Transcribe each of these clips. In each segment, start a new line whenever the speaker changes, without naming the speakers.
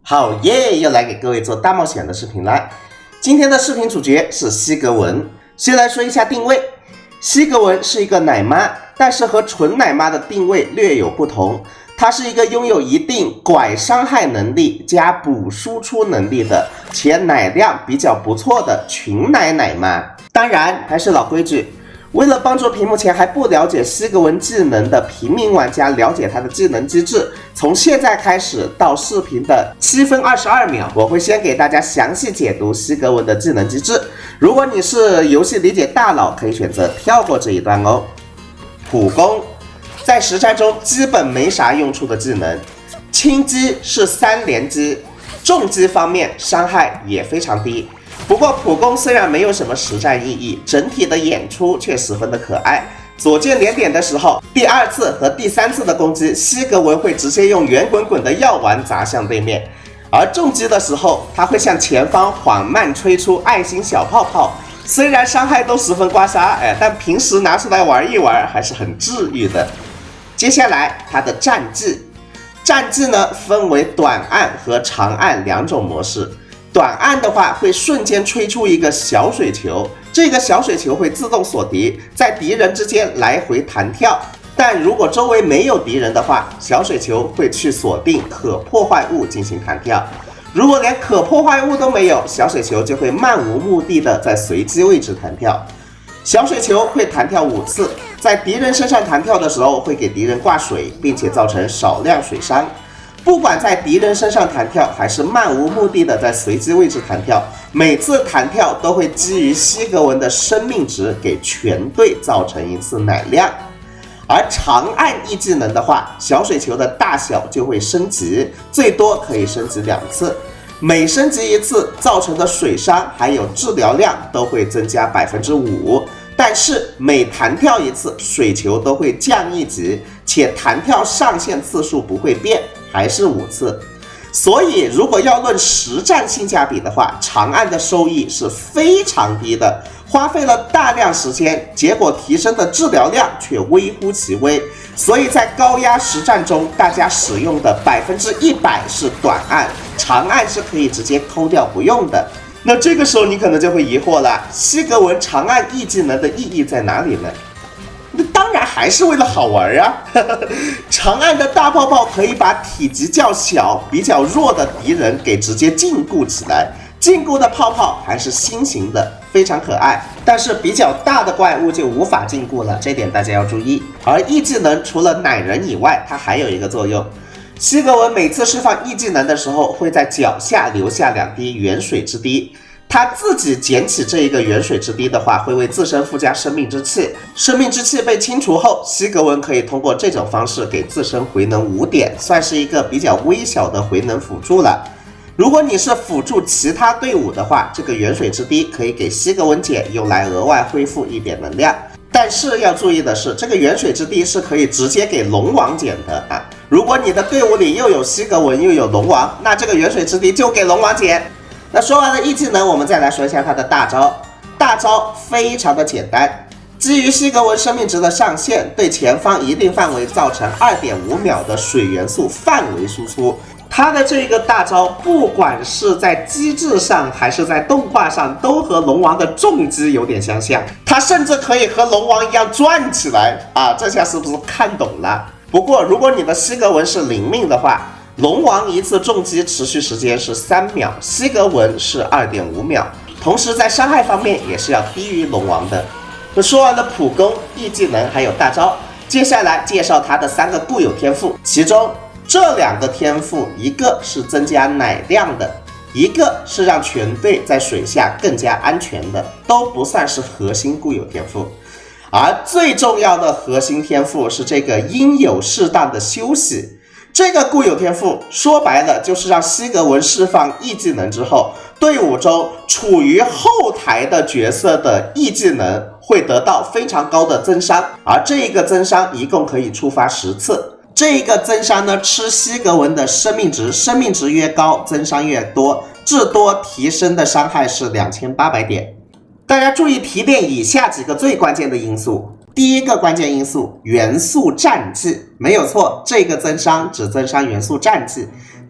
好耶，又来给各位做大冒险的视频啦。今天的视频主角是西格文。先来说一下定位，西格文是一个奶妈，但是和纯奶妈的定位略有不同。它是一个拥有一定拐伤害能力加补输出能力的，且奶量比较不错的群奶奶妈。当然，还是老规矩。为了帮助屏幕前还不了解西格文技能的平民玩家了解他的技能机制，从现在开始到视频的7分22秒，我会先给大家详细解读西格文的技能机制。如果你是游戏理解大佬，可以选择跳过这一段哦。普攻在实战中基本没啥用处的技能，轻击是3连击，重击方面伤害也非常低。不过普攻虽然没有什么实战意义，整体的演出却十分的可爱。左键连点的时候，第2次和第3次的攻击，西格文会直接用圆滚滚的药丸砸向对面，而重击的时候，他会向前方缓慢吹出爱心小泡泡。虽然伤害都十分刮痧，但平时拿出来玩一玩还是很治愈的。接下来他的战技呢，分为短按和长按2种模式。短按的话会瞬间吹出一个小水球，这个小水球会自动锁敌，在敌人之间来回弹跳。但如果周围没有敌人的话，小水球会去锁定可破坏物进行弹跳。如果连可破坏物都没有，小水球就会漫无目的的在随机位置弹跳。小水球会弹跳5次，在敌人身上弹跳的时候会给敌人挂水，并且造成少量水伤。不管在敌人身上弹跳，还是漫无目的的在随机位置弹跳，每次弹跳都会基于西格文的生命值给全队造成1次奶量。而长按一技能的话，小水球的大小就会升级，最多可以升级2次，每升级1次造成的水伤还有治疗量都会增加 5%， 但是每弹跳1次，水球都会降1级，且弹跳上限次数不会变，还是5次。所以如果要论实战性价比的话，长按的收益是非常低的，花费了大量时间，结果提升的治疗量却微乎其微。所以在高压实战中，大家使用的100%是短按，长按是可以直接抠掉不用的。那这个时候你可能就会疑惑了，西格文长按 E 技能的意义在哪里呢？那当然还是为了好玩啊！长按的大泡泡可以把体积较小、比较弱的敌人给直接禁锢起来，禁锢的泡泡还是心形的，非常可爱。但是比较大的怪物就无法禁锢了，这点大家要注意。而 E 技能除了奶人以外，它还有一个作用。西格文每次释放 E 技能的时候，会在脚下留下2滴元水之滴。他自己捡起这一个元水之滴的话，会为自身附加生命之气。生命之气被清除后，西格文可以通过这种方式给自身回能5点，算是一个比较微小的回能辅助了。如果你是辅助其他队伍的话，这个元水之滴可以给西格文姐用来额外恢复1点能量。但是要注意的是，这个元水之滴是可以直接给龙王捡的啊！如果你的队伍里又有西格文又有龙王，那这个元水之滴就给龙王捡。那说完了 E 技能，我们再来说一下它的大招。大招非常的简单，基于西格文生命值的上限，对前方一定范围造成 2.5 秒的水元素范围输出。它的这个大招，不管是在机制上还是在动画上，都和龙王的重击有点相像。它甚至可以和龙王一样转起来啊！这下是不是看懂了？不过如果你的西格文是0命的话，龙王1次重击持续时间是3秒，西格文是 2.5 秒，同时在伤害方面也是要低于龙王的。那说完了普攻、E 技能还有大招，接下来介绍他的3个固有天赋，其中这2个天赋，一个是增加奶量的，一个是让全队在水下更加安全的，都不算是核心固有天赋。而最重要的核心天赋是这个应有适当的休息。这个固有天赋说白了就是让西格文释放 E 技能之后，队伍中处于后台的角色的 E 技能会得到非常高的增伤，而这一个增伤一共可以触发10次。这个增伤呢，吃西格文的生命值，生命值越高，增伤越多，至多提升的伤害是2800点。大家注意提炼以下几个最关键的因素。第一个关键因素，元素战绩，没有错，这个增伤只增伤元素战绩。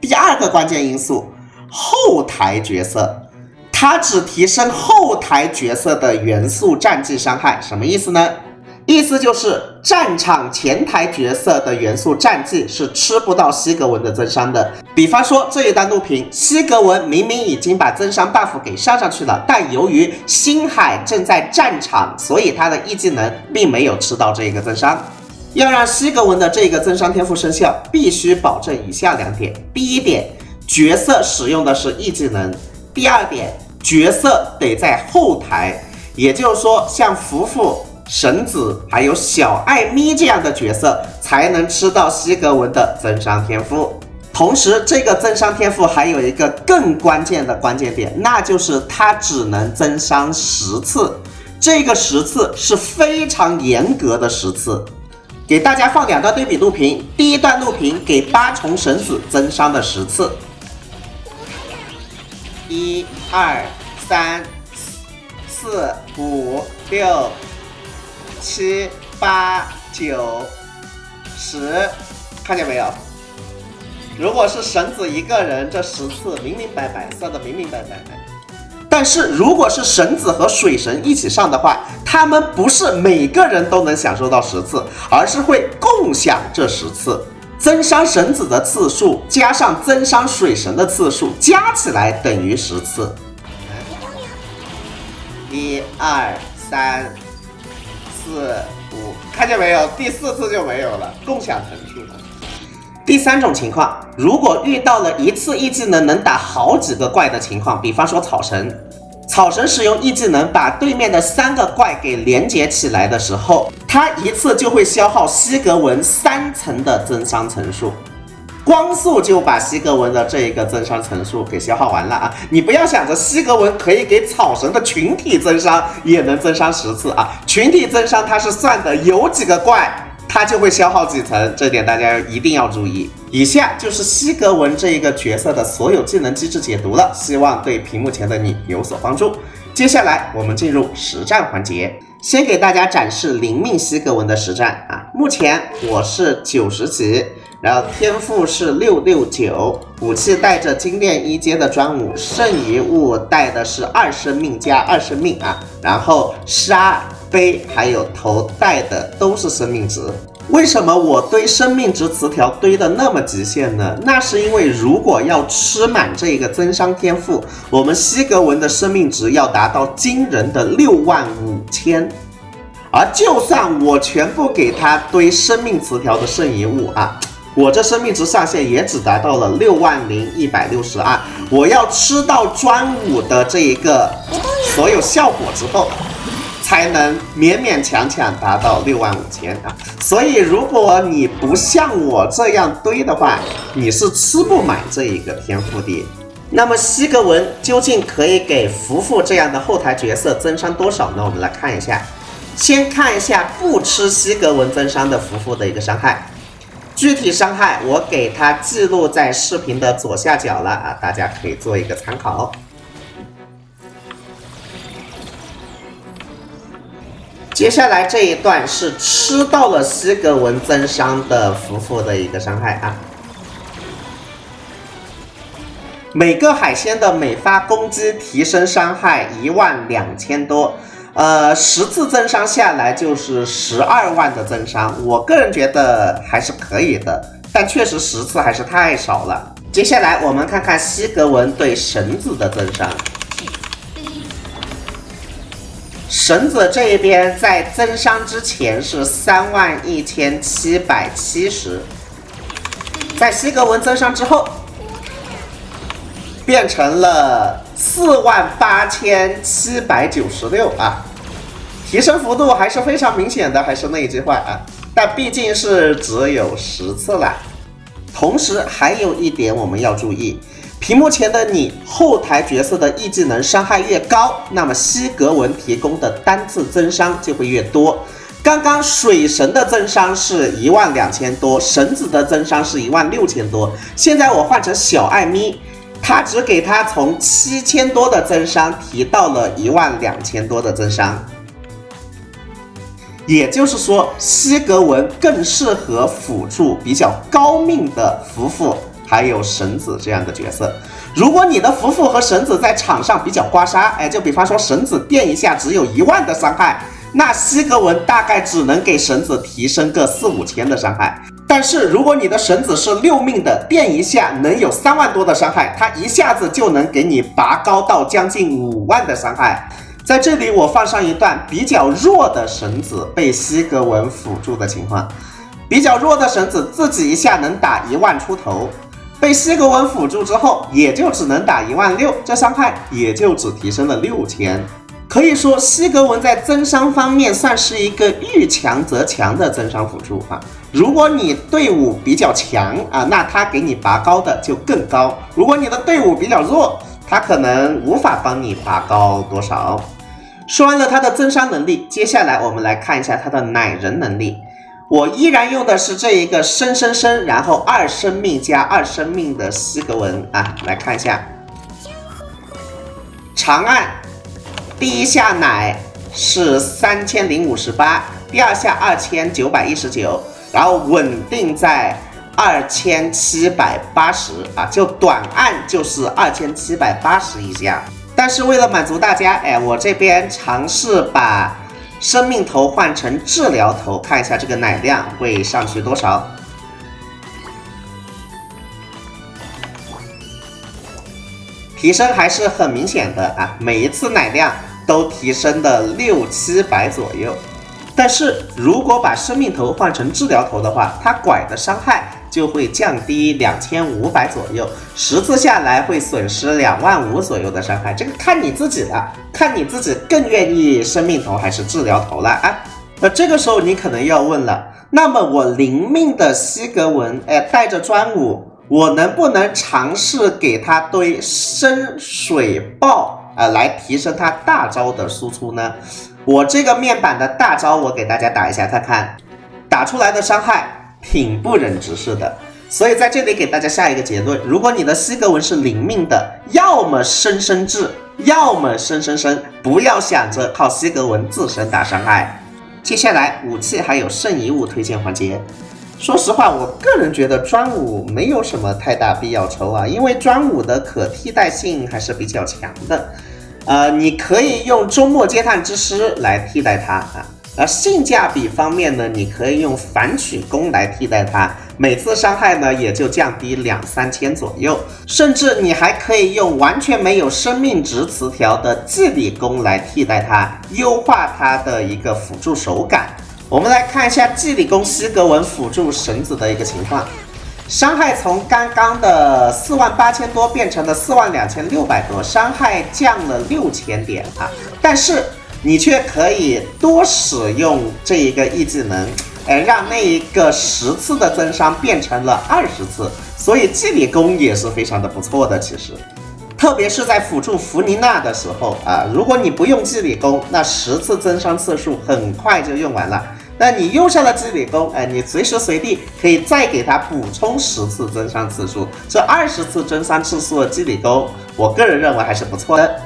第二个关键因素，后台角色，它只提升后台角色的元素战绩伤害，什么意思呢？意思就是战场前台角色的元素战绩是吃不到西格文的增伤的。比方说这一段录屏，西格文明明已经把增伤 buff 给上去了，但由于星海正在战场，所以他的一技能并没有吃到这个增伤。要让西格文的这个增伤天赋生效，必须保证以下2点。第一点，角色使用的是 E 技能；第二点，角色得在后台，也就是说像福福、神子还有小艾咪这样的角色才能吃到西格文的增伤天赋。同时这个增伤天赋还有一个更关键的关键点，那就是它只能增伤10次，这个10次是非常严格的10次。给大家放2段对比录屏，第一段录屏给8重神子增伤的10次，1、2、3、4、5、6、7、8、9、10，看见没有？如果是神子一个人，这10次明明白白算得明明白白。但是如果是神子和水神一起上的话，他们不是每个人都能享受到10次，而是会共享这10次。增伤神子的次数加上增伤水神的次数加起来等于10次。1、2、3、4、5，看见没有？第4次就没有了，共享层数了。第3种情况，如果遇到了一次 E 技能能打好几个怪的情况，比方说草神，草神使用 E 技能把对面的3个怪给连接起来的时候，它一次就会消耗西格文3层的增伤层数，光速就把西格文的这一个增伤层数给消耗完了啊！你不要想着西格文可以给草神的群体增伤也能增伤10次啊，群体增伤它是算的有几个怪它就会消耗几层，这点大家一定要注意。以下就是西格文这一个角色的所有技能机制解读了，希望对屏幕前的你有所帮助。接下来我们进入实战环节，先给大家展示灵命西格文的实战啊。目前我是90级，然后天赋是669，武器带着精炼1阶的专武，圣遗物带的是2生命加2生命啊，然后沙杯还有头带的都是生命值。为什么我堆生命值词条堆的那么极限呢？那是因为如果要吃满这个增伤天赋，我们西格文的生命值要达到惊人的65000，而就算我全部给他堆生命词条的圣遗物啊，我这生命值上限也只达到了60162，我要吃到专武的这一个所有效果之后，才能勉勉强强达到65000啊！所以如果你不像我这样堆的话，你是吃不满这一个天赋的。那么西格文究竟可以给福福这样的后台角色增伤多少呢？我们来看一下，先看一下不吃西格文增伤的福福的一个伤害。具体伤害我给它记录在视频的左下角了啊，大家可以做一个参考。接下来这一段是吃到了西格文增伤的福福的一个伤害啊。每个海鲜的每发攻击提升伤害12000多，10次增伤下来就是12万的增伤，我个人觉得还是可以的，但确实10次还是太少了。接下来我们看看西格文对神子的增伤。神子这一边在增伤之前是31770，在西格文增伤之后变成了48796啊，提升幅度还是非常明显的，还是那一句话啊，但毕竟是只有10次了。同时还有一点我们要注意，屏幕前的你后台角色的 E 技能伤害越高，那么西格文提供的单次增伤就会越多。刚刚水神的增伤是12000多，神子的增伤是16000多，现在我换成小艾咪，他只给他从7000多的增伤提到了12000多的增伤，也就是说西格文更适合辅助比较高命的福福还有神子这样的角色。如果你的福福和神子在场上比较刮痧，就比方说神子电一下只有10000的伤害，那西格文大概只能给神子提升个4、5千的伤害。但是如果你的神子是6命的，电一下能有3万多的伤害，它一下子就能给你拔高到将近5万的伤害。在这里我放上一段比较弱的神子被西格文辅助的情况。比较弱的神子自己一下能打1万出头，被西格文辅助之后也就只能打16000，这伤害也就只提升了6000。可以说西格文在增伤方面算是一个遇强则强的增伤辅助啊。如果你队伍比较强啊，那他给你拔高的就更高；如果你的队伍比较弱，他可能无法帮你拔高多少。说完了他的增伤能力，接下来我们来看一下他的奶人能力。我依然用的是这一个生，然后2生命加2生命的西格文啊，来看一下。长按第一下奶是3058，第二下2919，然后稳定在2780啊，就短按就是2780一下。但是为了满足大家，我这边尝试把生命头换成治疗头，看一下这个奶量会上去多少。提升还是很明显的啊，每一次奶量都提升的600、700左右。但是如果把生命头换成治疗头的话，它拐的伤害就会降低2500左右，10次下来会损失25000左右的伤害。这个看你自己的，看你自己更愿意生命头还是治疗头了啊。那这个时候你可能要问了，那么我0命的西格文，带着专武，我能不能尝试给他堆深水爆来提升他大招的输出呢？我这个面板的大招我给大家打一下看看，打出来的伤害挺不忍直视的。所以在这里给大家下一个结论，如果你的西格文是0命的，要么生治，要么生，不要想着靠西格文自身打伤害。接下来武器还有圣遗物推荐环节。说实话，我个人觉得专武没有什么太大必要抽啊，因为专武的可替代性还是比较强的。你可以用周末阶探之师来替代它啊。而性价比方面呢，你可以用反曲弓来替代它，每次伤害呢也就降低2、3千左右。甚至你还可以用完全没有生命值词条的祭礼弓来替代它，优化它的一个辅助手感。我们来看一下祭礼弓西格文辅助神子的一个情况。伤害从刚刚的48000多变成了42600多，伤害降了6000点啊！但是你却可以多使用这一个 E 技能，让那一个10次的增伤变成了20次，所以祭礼弓也是非常的不错的。其实，特别是在辅助弗妮娜的时候啊，如果你不用祭礼弓，那10次增伤次数很快就用完了。那你用上了祭礼弓，你随时随地可以再给它补充10次增伤次数，这20次增伤次数的祭礼弓，我个人认为还是不错的。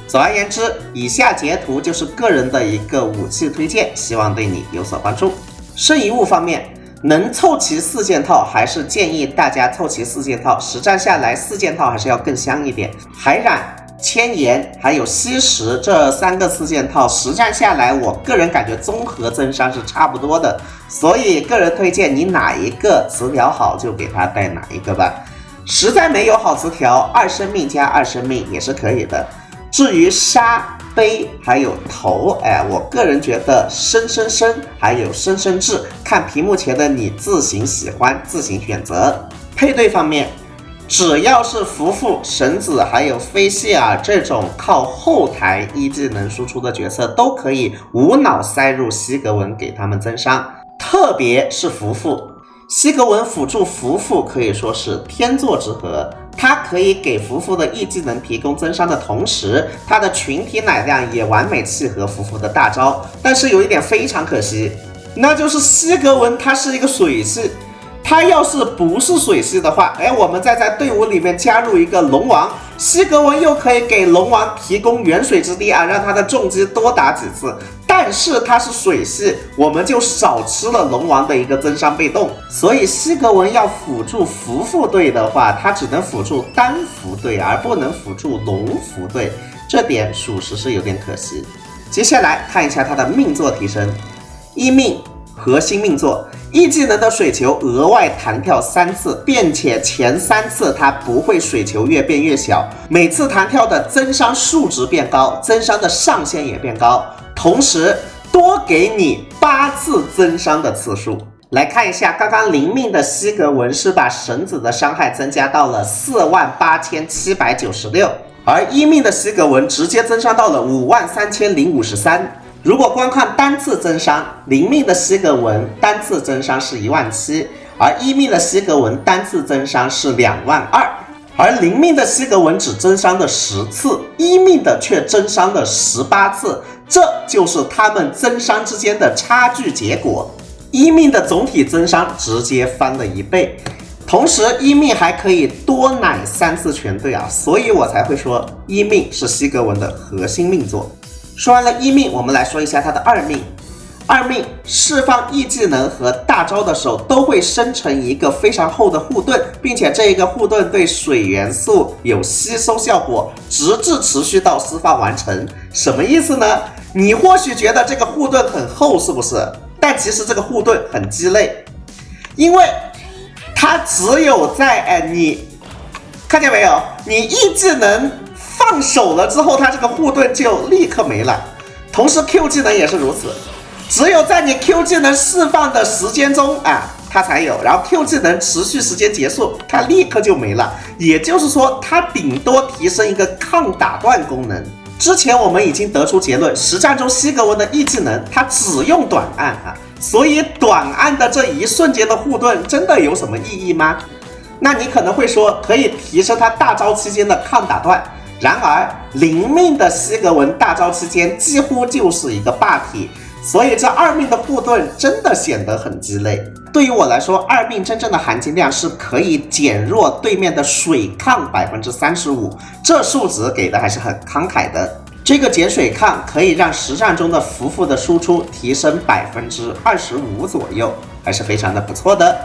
总而言之，以下截图就是个人的一个武器推荐，希望对你有所帮助。圣遗物方面，能凑齐4件套，还是建议大家凑齐4件套，实战下来4件套还是要更香一点。海染、千岩还有吸食这3个4件套，实战下来我个人感觉综合增伤是差不多的，所以个人推荐你哪一个词条好就给他带哪一个吧。实在没有好词条，2生命加2生命也是可以的。至于杀、杯还有头，我个人觉得生还有生治，看屏幕前的你自行喜欢，自行选择。配对方面，只要是福福、神子还有菲谢尔这种靠后台一技能输出的角色，都可以无脑塞入西格文给他们增伤，特别是福福。西格文辅助福福可以说是天作之合，它可以给福福的 E 技能提供增伤的同时，它的群体奶量也完美契合福福的大招。但是有一点非常可惜，那就是西格文它是一个水系，它要是不是水系的话，我们再在队伍里面加入一个龙王，西格文又可以给龙王提供远水之地啊，让他的重击多打几次。但是它是水系，我们就少吃了龙王的一个增伤被动。所以西格文要辅助伏副队的话，它只能辅助单伏队，而不能辅助龙伏队，这点属实是有点可惜。接下来看一下它的命座提升，一命核心命座。一技能的水球额外弹跳3次，并且前3次它不会水球越变越小，每次弹跳的增伤数值变高，增伤的上限也变高，同时多给你8次增伤的次数。来看一下，刚刚零命的西格文是把神子的伤害增加到了48796，而一命的西格文直接增伤到了53053。如果光看单次增伤，零命的西格文单次增伤是17000，而一命的西格文单次增伤是22000，而零命的西格文只增伤的10次，一命的却增伤了18次，这就是他们增伤之间的差距结果。一命的总体增伤直接翻了1倍，同时一命还可以多奶3次全对啊，所以我才会说一命是西格文的核心命座。说完了一命，我们来说一下它的二命。二命释放 E 技能和大招的时候都会生成一个非常厚的护盾，并且这一个护盾对水元素有吸收效果，直至持续到释放完成。什么意思呢？你或许觉得这个护盾很厚，是不是？但其实这个护盾很鸡肋，因为它只有在你看见没有？你 E 技能放手了之后，它这个护盾就立刻没了。同时 Q 技能也是如此，只有在你 Q 技能释放的时间中它才有，然后 Q 技能持续时间结束，它立刻就没了。也就是说，它顶多提升一个抗打断功能。之前我们已经得出结论，实战中西格文的 E 技能它只用短按所以短按的这一瞬间的护盾真的有什么意义吗？那你可能会说，可以提升它大招期间的抗打断。然而零命的西格文大招期间几乎就是一个霸体，所以这二命的护盾真的显得很鸡肋。对于我来说，二命真正的含金量是可以减弱对面的水抗 35%， 这数值给的还是很慷慨的。这个减水抗可以让实战中的伏副的输出提升 25% 左右，还是非常的不错的。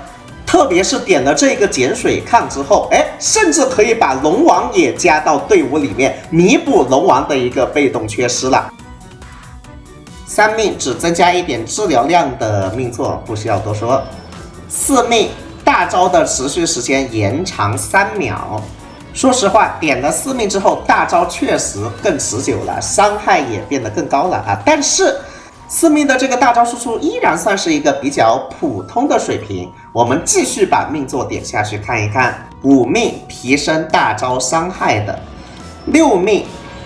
特别是点了这个减水抗之后，甚至可以把龙王也加到队伍里面，弥补龙王的一个被动缺失了。三命只增加一点治疗量的命座，不需要多说。四命大招的持续时间延长3秒。说实话，点了四命之后，大招确实更持久了，伤害也变得更高了但是四命的这个大招输出依然算是一个比较普通的水平。我们继续把命座点下去看一看。五命提升大招伤害的，六命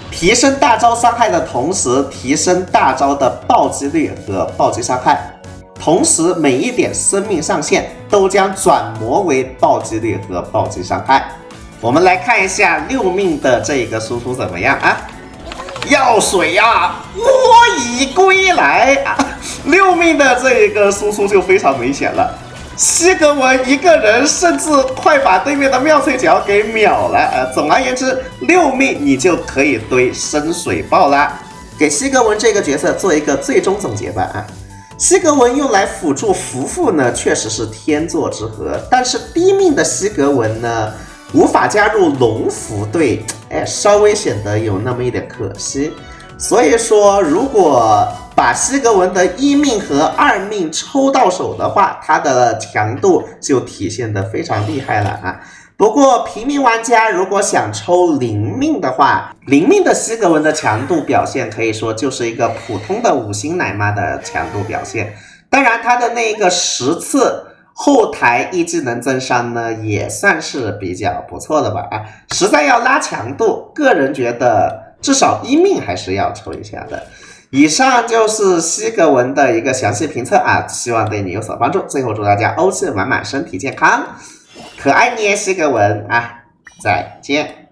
提升大招伤害的同时提升大招的暴击率和暴击伤害，同时每一点生命上限都将转魔为暴击率和暴击伤害。我们来看一下六命的这个输出怎么样药水我已归来六命的这个输出就非常明显了。西格文一个人甚至快把对面的妙脆角给秒了总而言之，六命你就可以堆深水爆啦。给西格文这个角色做一个最终总结吧西格文用来辅助伏副呢，确实是天作之合，但是低命的西格文呢，无法加入龙伏队，稍微显得有那么一点可惜。所以说，如果把西格文的一命和二命抽到手的话，它的强度就体现得非常厉害了不过平民玩家如果想抽零命的话，零命的西格文的强度表现可以说就是一个普通的5星奶妈的强度表现。当然，它的那个10次后台一技能增伤呢，也算是比较不错的吧实在要拉强度，个人觉得至少一命还是要抽一下的。以上就是西格文的一个详细评测希望对你有所帮助。最后祝大家欧气满满，身体健康，可爱你西格文再见。